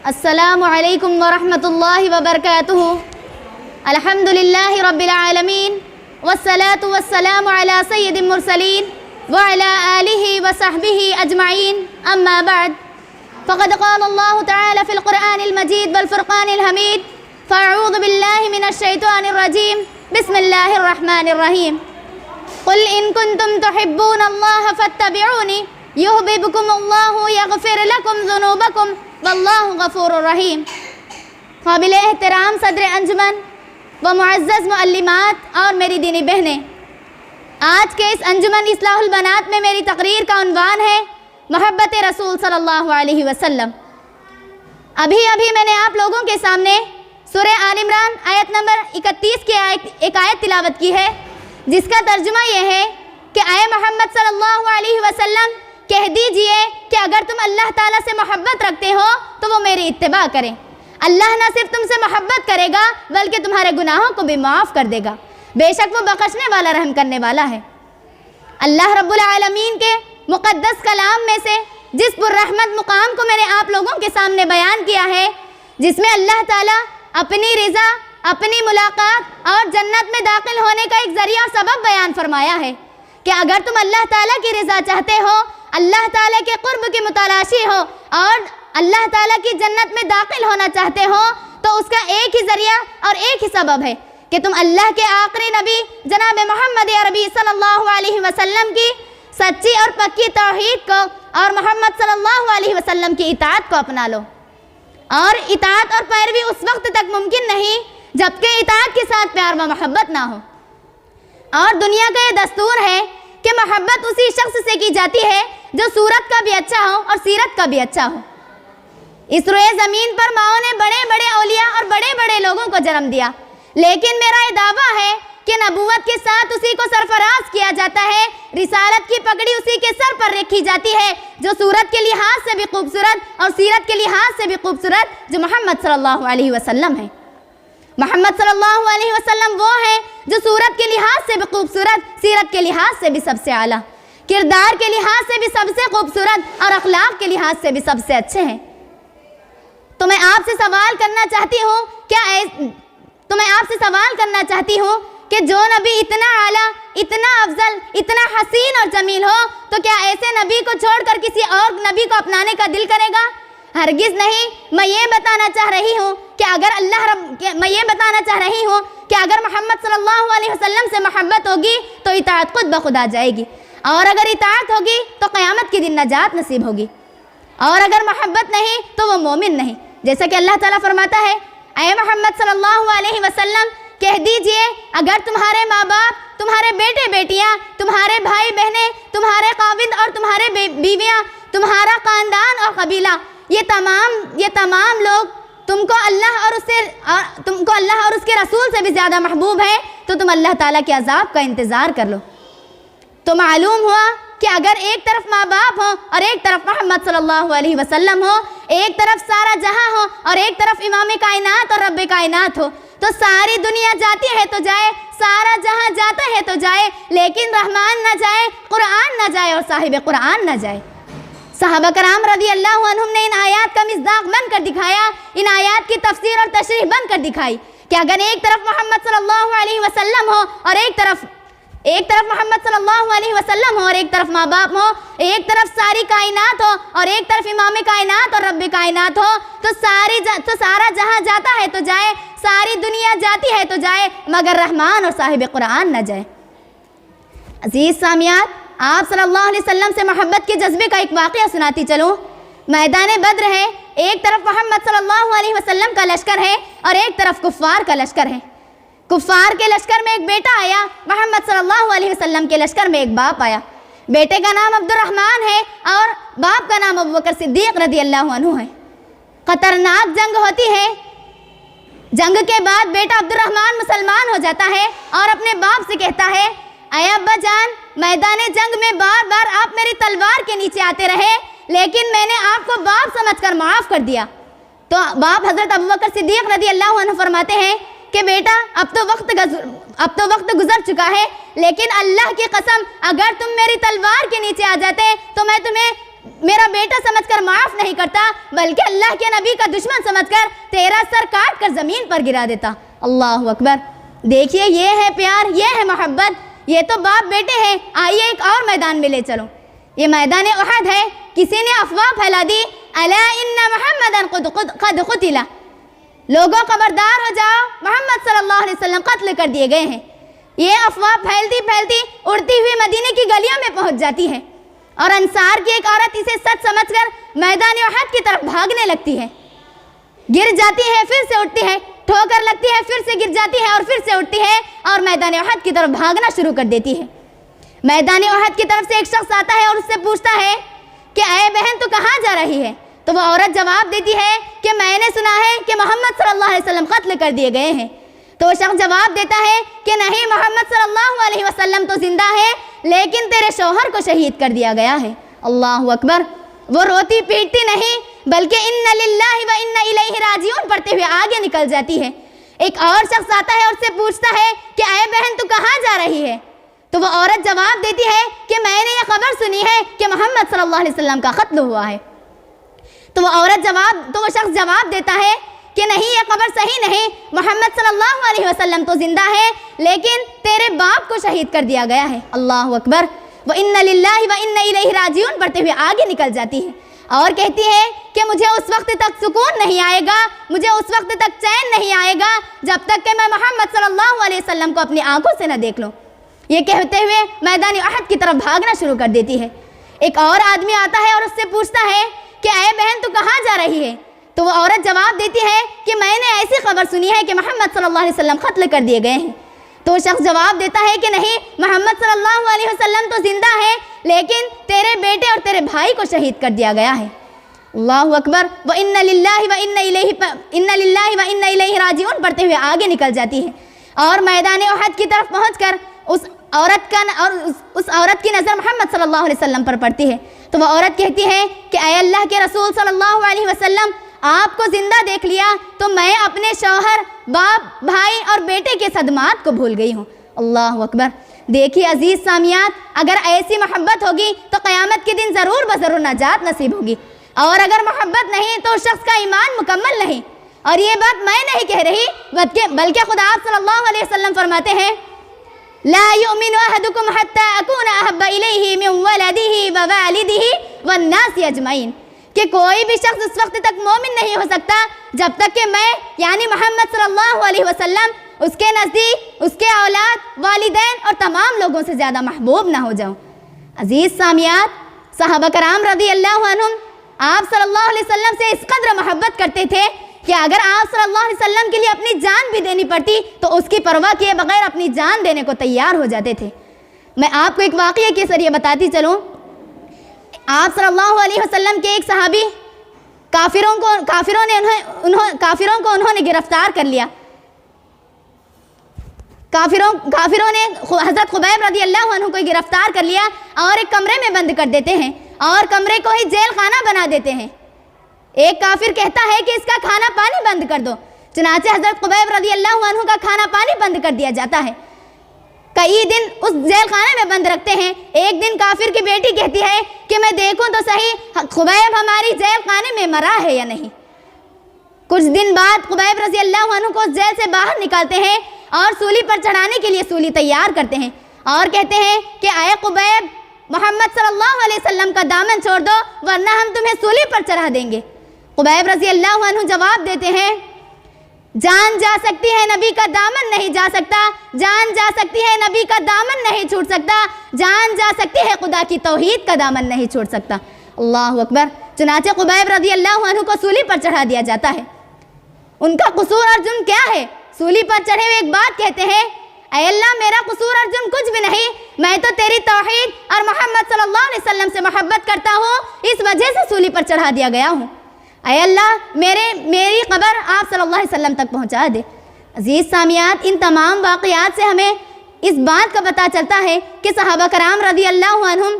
السلام علیکم ورحمۃ اللہ وبرکاتہ۔ الحمد للہ رب العالمین والصلاة والسلام علی سید المرسلین وعلی آلہ وصحبہ اجمعین، اما بعد فقد قال اللہ تعالی فی القرآن المجید والفرقان الحمید، فاعوذ باللہ من الشیطان الرجیم، بسم اللہ الرحمن الرحیم۔ قل ان کنتم تحبون اللہ فاتبعونی یحببکم اللہ یغفر لکم ذنوبکم واللہ غفور الرحیم۔ قابل احترام صدر انجمن و معزز معلمات اور میری دینی بہنیں، آج کے اس انجمن اصلاح البنات میں میری تقریر کا عنوان ہے محبت رسول صلی اللہ علیہ وسلم۔ ابھی میں نے آپ لوگوں کے سامنے سورہ آل عمران آیت نمبر 31 کی ایک آیت تلاوت کی ہے، جس کا ترجمہ یہ ہے کہ اے محمد صلی اللہ علیہ وسلم کہہ دیجئے کہ اگر تم اللہ تعالیٰ سے محبت رکھتے ہو تو وہ میری اتباع کریں۔ اللہ نہ صرف تم سے محبت کرے گا بلکہ تمہارے گناہوں کو بھی معاف کر دے گا، بے شک وہ بخشنے والا رحم کرنے والا ہے۔ اللہ رب العالمین کے مقدس کلام میں سے جس پررحمت مقام کو میں نے آپ لوگوں کے سامنے بیان کیا ہے، جس میں اللہ تعالیٰ اپنی رضا، اپنی ملاقات اور جنت میں داخل ہونے کا ایک ذریعہ اور سبب بیان فرمایا ہے کہ اگر تم اللہ تعالیٰ کی رضا چاہتے ہو، اللہ تعالیٰ کے قرب کی متلاشی ہو اور اللہ تعالیٰ کی جنت میں داخل ہونا چاہتے ہو، تو اس کا ایک ہی ذریعہ اور ایک ہی سبب ہے کہ تم اللہ کے آخری نبی جناب محمد عربی صلی اللہ علیہ وسلم کی سچی اور پکی توحید کو اور محمد صلی اللہ علیہ وسلم کی اطاعت کو اپنا لو۔ اور اطاعت اور پیروی اس وقت تک ممکن نہیں جبکہ اطاعت کے ساتھ پیار و محبت نہ ہو۔ اور دنیا کا یہ دستور ہے کہ محبت اسی شخص سے کی جاتی ہے جو صورت کا بھی اچھا ہو اور سیرت کا بھی اچھا ہو۔ اس روئے زمین پر ماؤں نے بڑے بڑے اولیاء اور بڑے بڑے لوگوں کو جنم دیا، لیکن میرا یہ دعویٰ ہے کہ نبوت کے ساتھ اسی کو سرفراز کیا جاتا ہے، رسالت کی پگڑی اسی کے سر پر رکھی جاتی ہے جو صورت کے لحاظ سے بھی خوبصورت اور سیرت کے لحاظ سے بھی خوبصورت، جو محمد صلی اللہ علیہ وسلم ہے۔ محمد صلی اللہ علیہ وسلم وہ ہیں جو صورت کے لحاظ سے بھی خوبصورت، سیرت کے لحاظ سے بھی سب سے اعلیٰ، کردار کے لحاظ سے بھی سب سے خوبصورت اور اخلاق کے لحاظ سے بھی سب سے اچھے ہیں۔ تو میں آپ سے سوال کرنا چاہتی ہوں کہ جو نبی اتنا اعلیٰ، اتنا افضل، اتنا حسین اور جمیل ہو، تو کیا ایسے نبی کو چھوڑ کر کسی اور نبی کو اپنانے کا دل کرے گا؟ ہرگز نہیں۔ میں یہ بتانا چاہ رہی ہوں کہ اگر محمد صلی اللہ علیہ وسلم سے محبت ہوگی تو اطاعت خود بخود آ جائے گی، اور اگر اطاعت ہوگی تو قیامت کے دن نجات نصیب ہوگی، اور اگر محبت نہیں تو وہ مومن نہیں۔ جیسا کہ اللہ تعالیٰ فرماتا ہے، اے محمد صلی اللہ علیہ وسلم کہہ دیجئے اگر تمہارے ماں باپ، تمہارے بیٹے بیٹیاں، تمہارے بھائی بہنیں، تمہارے خاوند اور تمہارے بیویاں، تمہارا خاندان اور قبیلہ، یہ تمام لوگ تم کو اللہ اور اس کے رسول سے بھی زیادہ محبوب ہے، تو تم اللہ تعالیٰ کے عذاب کا انتظار کر لو۔ تو معلوم ہوا کہ اگر ایک طرف ماں باپ ہو اور ایک طرف محمد صلی اللہ علیہ وسلم ہو، ایک طرف سارا جہاں ہو اور ایک طرف امام کائنات اور رب کائنات ہو، تو ساری دنیا جاتی ہے تو جائے، سارا جہاں جاتا ہے تو جائے، لیکن رحمان نہ جائے، قرآن نہ جائے اور صاحب قرآن نہ جائے۔ صحابہ کرام رضی اللہ عنہم نے ان آیات کا مصداق بن کر دکھایا، ان آیات کی تفسیر اور تشریح بن کر دکھائی کہ اگر ایک طرف محمد صلی اللہ علیہ وسلم ہو اور ایک طرف محمد صلی اللہ علیہ وسلم ہو اور ایک طرف ماں باپ ہو، ایک طرف ساری کائنات ہو اور ایک طرف امام کائنات اور رب کائنات ہو، تو سارا جہاں جاتا ہے تو جائے، ساری دنیا جاتی ہے تو جائے، مگر رحمان اور صاحب قرآن نہ جائے۔ عزیز سامعات، آپ صلی اللہ علیہ وسلم سے محبت کے جذبے کا ایک واقعہ سناتی چلوں۔ میدان بدر ہے، ایک طرف محمد صلی اللہ علیہ وسلم کا لشکر ہے اور ایک طرف کفار کا لشکر ہے۔ کفار کے لشکر میں ایک بیٹا آیا، محمد صلی اللہ علیہ وسلم کے لشکر میں ایک باپ آیا۔ بیٹے کا نام عبد الرحمن ہے اور باپ کا نام ابوبکر صدیق رضی اللہ عنہ ہے۔ خطرناک جنگ ہوتی ہے۔ جنگ کے بعد بیٹا عبد الرحمن مسلمان ہو جاتا ہے اور اپنے باپ سے کہتا ہے، اے ابا جان، میدان جنگ میں بار بار آپ میری تلوار کے نیچے آتے رہے، لیکن میں نے آپ کو باپ سمجھ کر معاف کر دیا۔ تو باپ حضرت ابوبکر صدیق رضی اللہ عنہ فرماتے ہیں کہ بیٹا اب تو وقت گزر چکا ہے، لیکن اللہ کی قسم اگر تم میری تلوار کے نیچے آ جاتے تو میں تمہیں میرا بیٹا سمجھ کر معاف نہیں کرتا بلکہ اللہ کے نبی کا دشمن سمجھ کر تیرا سر کاٹ کر زمین پر گرا دیتا۔ اللہ اکبر۔ دیکھیے یہ ہے پیار، یہ ہے محبت، یہ تو باپ بیٹے ہیں۔ آئیے ایک اور میدان میں لے چلو، یہ میدان احد ہے۔ کسی نے افواہ پھیلا دی الا ان محمدًا قد قتل، لوگوں خبردار ہو جاؤ محمد صلی اللہ علیہ وسلم قتل کر دیے گئے ہیں۔ یہ افواہ پھیلتی پھیلتی اڑتی ہوئی مدینے کی گلیوں میں پہنچ جاتی ہے اور انصار کی ایک عورت اسے سچ سمجھ کر میدان احد کی طرف بھاگنے لگتی ہے، گر جاتی ہے پھر سے اٹھتی ہے، ٹھوکر لگتی ہے پھر سے گر جاتی ہے اور پھر سے اٹھتی ہے اور میدان احد کی طرف بھاگنا شروع کر دیتی ہے۔ میدان احد کی طرف سے ایک شخص آتا ہے اور اس سے پوچھتا ہے کہ اے بہن تو کہاں جا رہی ہے؟ تو وہ عورت جواب دیتی ہے کہ میں نے سنا ہے کہ محمد صلی اللہ علیہ وسلم قتل کر دیے گئے ہیں۔ تو وہ شخص جواب دیتا ہے کہ نہیں، محمد صلی اللہ علیہ وسلم تو زندہ ہے لیکن تیرے شوہر کو شہید کر دیا گیا ہے۔ اللہ اکبر۔ وہ روتی پیٹتی نہیں بلکہ ان للہ و انا الیہ راجعون پڑھتے ہوئے آگے نکل جاتی ہے۔ ایک اور شخص آتا ہے اور اس سے پوچھتا ہے کہ اے بہن تو کہاں جا رہی ہے؟ تو وہ عورت جواب دیتی ہے کہ میں نے یہ خبر سنی ہے کہ محمد صلی اللہ علیہ وسلم کا قتل ہوا ہے۔ تو وہ شخص جواب دیتا ہے کہ نہیں، یہ خبر صحیح نہیں، محمد صلی اللہ علیہ وسلم تو زندہ ہے لیکن تیرے باپ کو شہید کر دیا گیا ہے۔ اللہ اکبر۔ وَإِنَّ لِلَّهِ وَإِنَّ إِلَيْهِ رَاجِعُونَ پڑھتے ہوئے آگے نکل جاتی ہے اور کہتی ہے کہ مجھے اس وقت تک سکون نہیں آئے گا، مجھے اس وقت تک چین نہیں آئے گا جب تک کہ میں محمد صلی اللہ علیہ وسلم کو اپنی آنکھوں سے نہ دیکھ لوں۔ یہ کہتے ہوئے میدان احد کی طرف بھاگنا شروع کر دیتی ہے۔ ایک اور آدمی آتا ہے اور اس سے پوچھتا ہے کہ اے بہن تو کہاں جا رہی ہے؟ تو وہ عورت جواب دیتی ہے کہ میں نے ایسی خبر سنی ہے کہ محمد صلی اللہ علیہ وسلم قتل کر دیے گئے ہیں۔ تو وہ شخص جواب دیتا ہے کہ نہیں، محمد صلی اللہ علیہ وسلم تو زندہ ہے لیکن تیرے بیٹے اور تیرے بھائی کو شہید کر دیا گیا ہے۔ اللہ اکبر۔ وَإِنَّ لِلَّهِ وَإِنَّ إِلَيْهِ رَاجِعُونَ پڑھتے ہوئے آگے نکل جاتی ہے اور میدان احد کی طرف پہنچ کر اس عورت کی نظر محمد صلی اللہ علیہ وسلم پر پڑتی ہے۔ تو وہ عورت کہتی ہے کہ اے اللہ کے رسول صلی اللہ علیہ وسلم، آپ کو زندہ دیکھ لیا تو میں اپنے شوہر، باپ، بھائی اور بیٹے کے صدمات کو بھول گئی ہوں۔ اللہ اکبر۔ دیکھیے عزیز سامعات، اگر ایسی محبت ہوگی تو قیامت کے دن ضرور بضرور نجات نصیب ہوگی، اور اگر محبت نہیں تو اس شخص کا ایمان مکمل نہیں۔ اور یہ بات میں نہیں کہہ رہی بلکہ خدا آپ صلی اللہ علیہ وسلم فرماتے ہیں لا يؤمن احدكم حتى اكون احب اليه من ولده ووالده والناس اجمعین، کہ کوئی بھی شخص اس وقت تک مومن نہیں ہو سکتا جب تک کہ میں یعنی محمد صلی اللہ علیہ وسلم اس کے نزدیک، اس کے اولاد، والدین اور تمام لوگوں سے زیادہ محبوب نہ ہو جاؤں۔ عزیز سامعات، صحابہ کرام رضی اللہ عنہم آپ صلی اللہ علیہ وسلم سے اس قدر محبت کرتے تھے کہ اگر آپ صلی اللہ علیہ وسلم کے لیے اپنی جان بھی دینی پڑتی تو اس کی پرواہ کیے بغیر اپنی جان دینے کو تیار ہو جاتے تھے۔ میں آپ کو ایک واقعے کے ذریعے بتاتی چلوں۔ آپ صلی اللہ علیہ وسلم کے ایک صحابی کافروں کو انہوں نے گرفتار کر لیا۔ کافروں نے حضرت خبیب رضی اللہ عنہ کو گرفتار کر لیا اور ایک کمرے میں بند کر دیتے ہیں اور کمرے کو ہی جیل خانہ بنا دیتے ہیں۔ ایک کافر کہتا ہے کہ اس کا کھانا پانی بند کر دو، چنانچہ حضرت خبیب رضی اللہ عنہ کا کھانا پانی بند کر دیا جاتا ہے۔ کئی دن اس جیل خانے میں بند رکھتے ہیں۔ ایک دن کافر کی بیٹی کہتی ہے کہ میں دیکھوں تو صحیح خبیب ہماری جیل خانے میں مرا ہے یا نہیں۔ کچھ دن بعد خبیب رضی اللہ عنہ کو اس جیل سے باہر نکالتے ہیں اور سولی پر چڑھانے کے لیے سولی تیار کرتے ہیں اور کہتے ہیں کہ اے خبیب، محمد صلی اللہ علیہ وسلم کا دامن چھوڑ دو ورنہ ہم تمہیں سولی پر چڑھا دیں گے۔ خبیب رضی اللہ عنہ جواب دیتے ہیں جان جا سکتی ہے نبی کا دامن نہیں جا سکتا، جان جا سکتی ہے نبی کا دامن نہیں چھوٹ سکتا، جان جا سکتی ہے خدا کی توحید کا دامن نہیں چھوڑ سکتا۔ اللہ اکبر۔ چنانچہ خبیب رضی اللہ عنہ کو سولی پر چڑھا دیا جاتا ہے۔ ان کا قصور اور جرم کیا ہے؟ سولی پر چڑھے ہوئے ایک بات کہتے ہیں اے اللہ، میرا قصور اور جرم کچھ بھی نہیں، میں تو تیری توحید اور محمد صلی اللہ علیہ وسلم سے محبت کرتا ہوں، اس وجہ سے سولی پر چڑھا دیا گیا ہوں۔ اے اللہ، میری قبر آپ صلی اللہ علیہ وسلم تک پہنچا دے۔ عزیز سامعات، ان تمام واقعات سے ہمیں اس بات کا پتہ چلتا ہے کہ صحابہ کرام رضی اللہ عنہم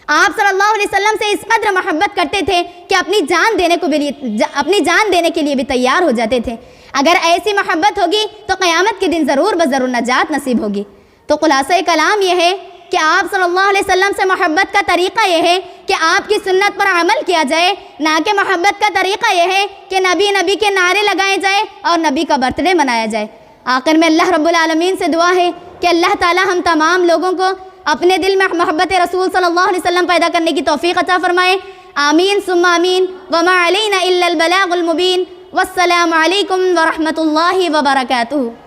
آپ صلی اللہ علیہ وسلم سے اس قدر محبت کرتے تھے کہ اپنی جان دینے کے لیے بھی تیار ہو جاتے تھے۔ اگر ایسی محبت ہوگی تو قیامت کے دن ضرور بضرور نجات نصیب ہوگی۔ تو خلاصہ کلام یہ ہے کہ آپ صلی اللہ علیہ وسلم سے محبت کا طریقہ یہ ہے کہ کہ آپ کی سنت پر عمل کیا جائے، نہ کہ محبت کا طریقہ یہ ہے کہ نبی کے نعرے لگائے جائے اور نبی کا برتھ ڈے منایا جائے۔ آخر میں اللہ رب العالمین سے دعا ہے کہ اللہ تعالی ہم تمام لوگوں کو اپنے دل میں محبت رسول صلی اللہ علیہ وسلم پیدا کرنے کی توفیق عطا فرمائے۔ آمین ثم آمین۔ وما علینا الا البلاغ المبین۔ والسلام علیکم ورحمۃ اللہ وبرکاتہ۔